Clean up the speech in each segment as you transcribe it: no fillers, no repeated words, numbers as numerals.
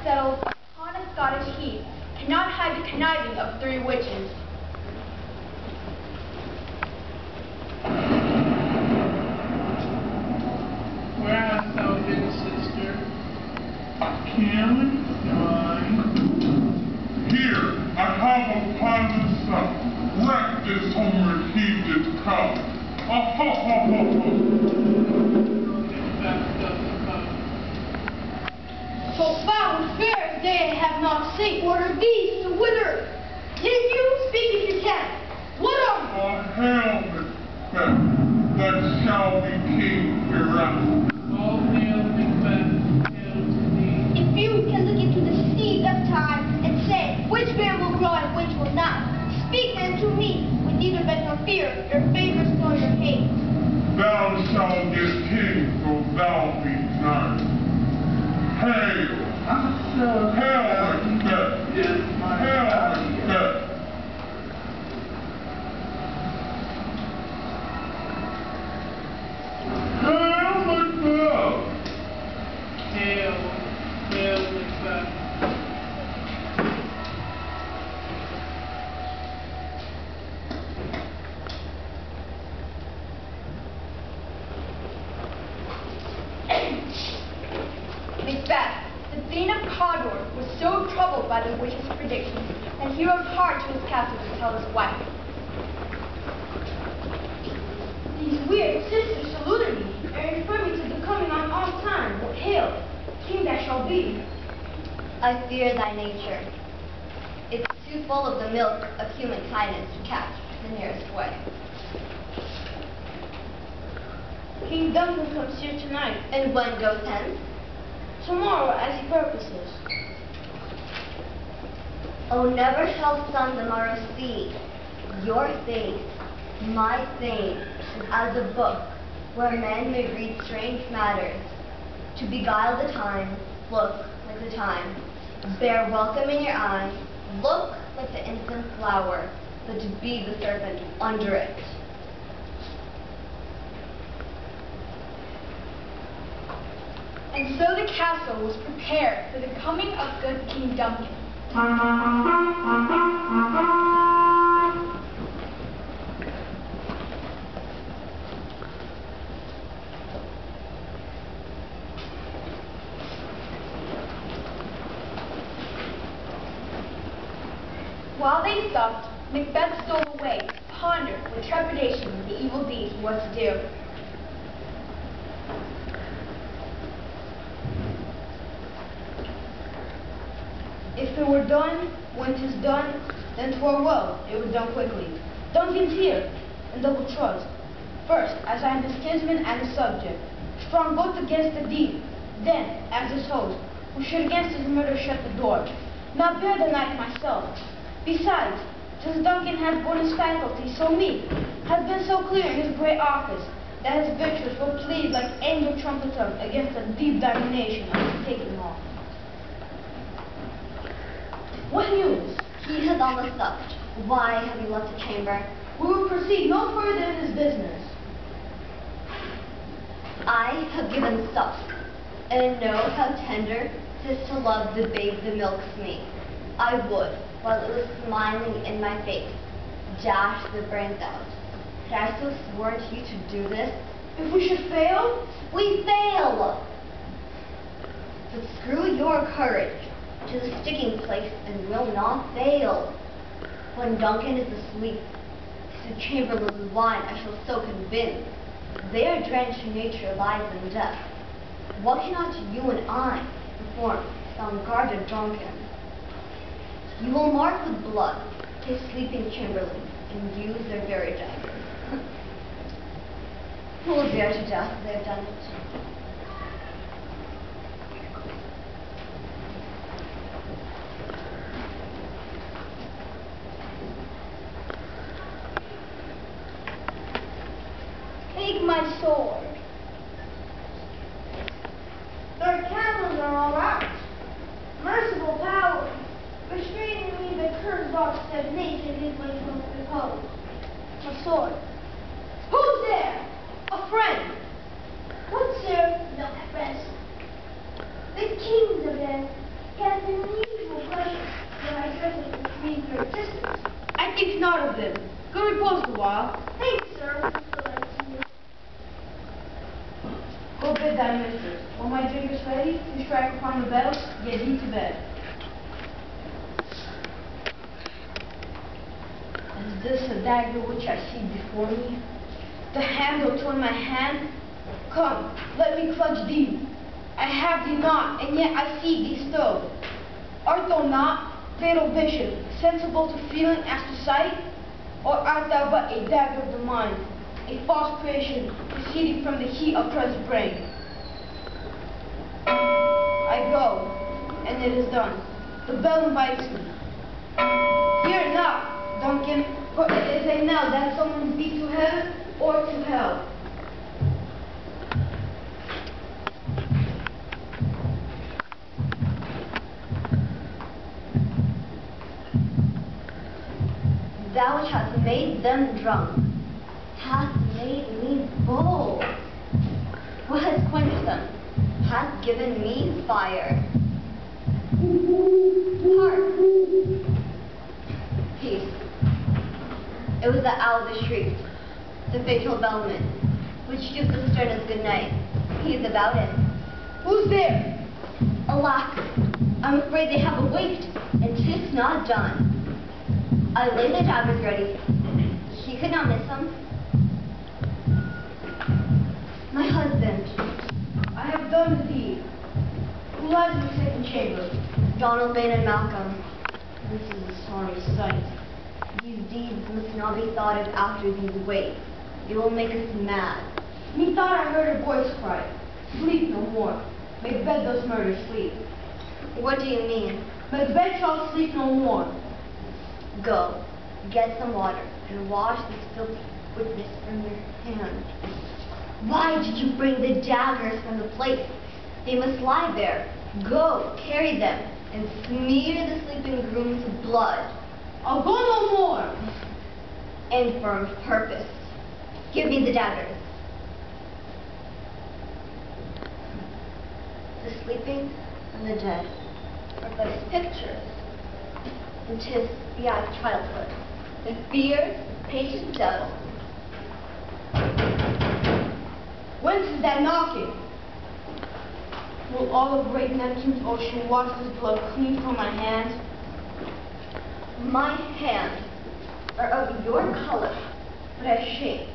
settled upon a Scottish heath cannot hide the conniving of 3 witches. Where hast thou been, sister? Cameron, mine. Here, I have upon the sun, wrecked this homeward heathen come. Ha ha ha ha ha. Macbeth doth come. So foul and fair as they have not seen. Order these to wither. Did you speak if you can? What are Hail, Macbeth, that shall be king hereafter. All hail, Macbeth, hail to thee. If you can look into the seeds of time and say which man will grow and which will not, speak then to me with neither bet nor fear, your favors nor your hate. Thou shalt get king, though thou be none. Hail! Hail, Macbeth! Hail, Macbeth! Hail, Macbeth! Hail, hail, Macbeth. Macbeth, the Thane of Scadron, was so troubled by the witch's predictions that he rode hard to his castle to tell his wife. These weird sisters saluted me and referred me to the coming on off time. Hail, king that shall be. I fear thy nature. It's too full of the milk of human kindness to catch the nearest way. King Duncan comes here tonight. And when goes hence? Tomorrow, as he purposes. Oh, never shall sun the morrow see your face, my fame, as a book where men may read strange matters. To beguile the time, look like the time. Bear welcome in your eyes, look like the infant flower, but to be the serpent under it. And so the castle was prepared for the coming of good King Duncan. While they supped, Macbeth stole away to ponder with trepidation the evil deeds he was to do. If it were done when 'tis done, then 'twere well, it was done quickly. Duncan's here, and double trust. First, as I am his kinsman and his subject, strong both against the deed. Then, as his host, who should against his murder shut the door, not bear the knife myself. Besides, since Duncan has borne his faculties so meek, has been so clear in his great office, that his virtues will plead like angel trumpeters against the deep domination of his taking off. What news? He has almost supped. Why have you left the chamber? We will proceed no further in this business. I have given suck, and know how tender 'tis to love the babe that milks me. I would, while it was smiling in my face, dash the brains out. Had I so sworn to you to do this? If we should fail, we fail! But screw your courage to the sticking place and will not fail. When Duncan is asleep, to chamberlain's wine I shall so convince. Their drenched nature lies in death. What cannot you and I perform some guarded Duncan? You will mark with blood his sleeping chamberlain and use their very daggers. Who will dare to death they have done it? take my sword. Their candles are all right. Merciful power, restraining me the curved box that naked is my most repose. My sword. Who's there? A friend. What, sir? No, at rest. The king's of death cast of them. Go repose a while. Thanks, sir. Go bid thy mistress. When my drink is ready, to strike upon the bell, get thee to bed. Is this a dagger which I see before me? The handle to in my hand? Come, let me clutch thee. I have thee not, and yet I see thee still. Art thou not, fatal vision, sensible to feeling as to sight? Or art thou but a dagger of the mind, a false creation proceeding from the heat of present brain? I go, and it is done. The bell invites me. Hear not, Duncan, for it is a knell that summons thee to heaven or to hell. Thou which hast made them drunk, hast made me bold. What has quenched them, hath given me fire. Hark! Peace. It was the owl that shrieked, the fatal bellman, which gives the sternest good night. He is about it. Who's there? Alack, I'm afraid they have awaked, and 'tis not done. I laid the daggers ready. He could not miss them. My husband. I have done the deed. Who lies in the second chamber? Donald, Bain, and Malcolm. This is a sorry sight. These deeds must not be thought of after these wake. They will make us mad. Methought I heard a voice cry, sleep no more. Macbeth does murder sleep. What do you mean? Macbeth shall sleep no more. Go, get some water, and wash this filthy witness from your hand. Why did you bring the daggers from the place? They must lie there. Go, carry them, and smear the sleeping grooms with blood. I'll go no more. Infirm purpose. Give me the daggers. The sleeping and the dead are but as pictures. And 'tis the eye of childhood, the fear, patient devil. Whence is that knocking? Will all of great Neptune's ocean wash this blood clean from my hands? My hands are of your color, but I shame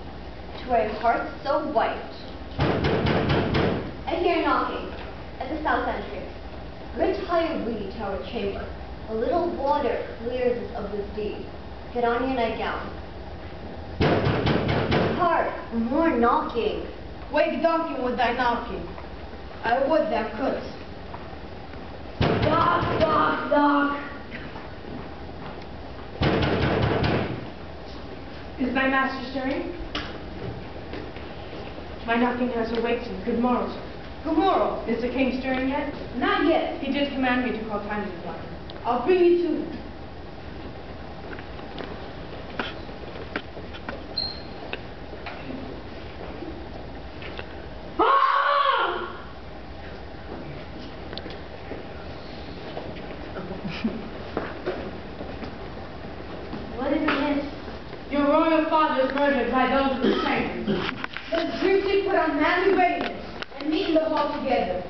to a heart so white. I hear knocking at the south entrance. Retire we to our chamber. A little water clears us of this deed. Get on your nightgown. Hark, more knocking. Wake Duncan with thy knocking. I would thou couldst. Knock, knock, knock. Is thy master stirring? My knocking has awaked him. Good morrow, sir. Good morrow. Is the king stirring yet? Not yet. He did command me to call time to the fire. I'll bring you to him. What is amiss? Your royal father is murdered by those of the chambers. Let's briefly put on manly readiness and meet in the hall together.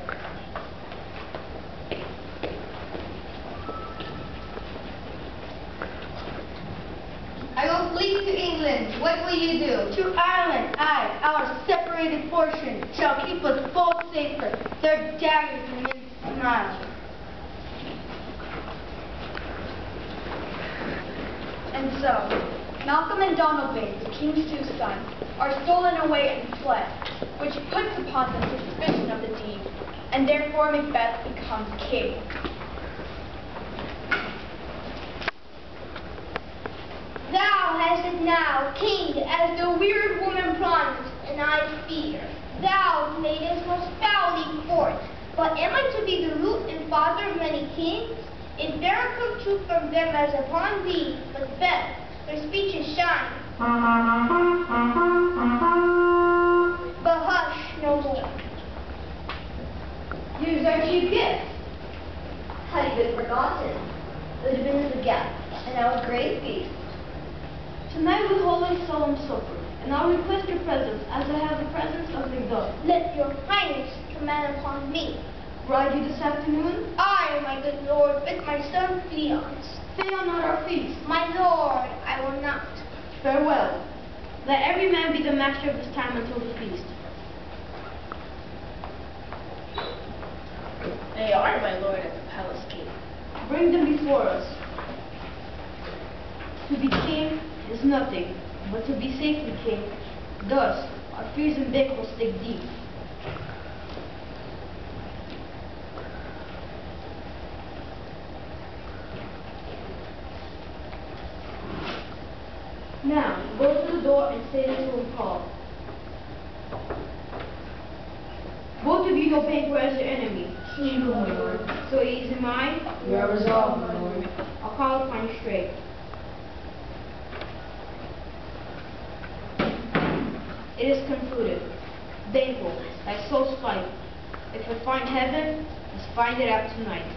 I will flee to England. What will you do? To Ireland, I, our separated portion, shall keep us both safer. Their daggers and men smile. And so, Malcolm and Donald Bain, the king's two sons, are stolen away and fled, which puts upon them suspicion of the deed, and therefore Macbeth becomes king. Thou hast it now, king, as the weird woman promised, and I fear. Thou madest most foully court, but am I to be the root and father of many kings? If there come truth from them as upon thee, Macbeth, their speeches shine. But hush no more. Here's our chief gift. Had he been forgotten, it would have been as a guest, and now a great feast. Tonight we hold a solemn supper, and I'll request your presence as I have the presence of Macbeth. Let your highness command upon me. Ride you this afternoon? I, my good lord, with my son Theon's. Fail not our feast. My lord, I will not. Farewell. Let every man be the master of his time until the feast. They are, my lord, at the palace gate. Bring them before us. To be king is nothing, but to be safely king, thus our fears and bickles stick deep. Now, go to the door and say this to him, Paul. Both of you know Banquo as your enemy. True, my lord. So ease in mind, We are resolved, my lord. I'll call upon you straight. It is concluded. Banquo, thy soul's fight. If I find heaven, let's find it out tonight.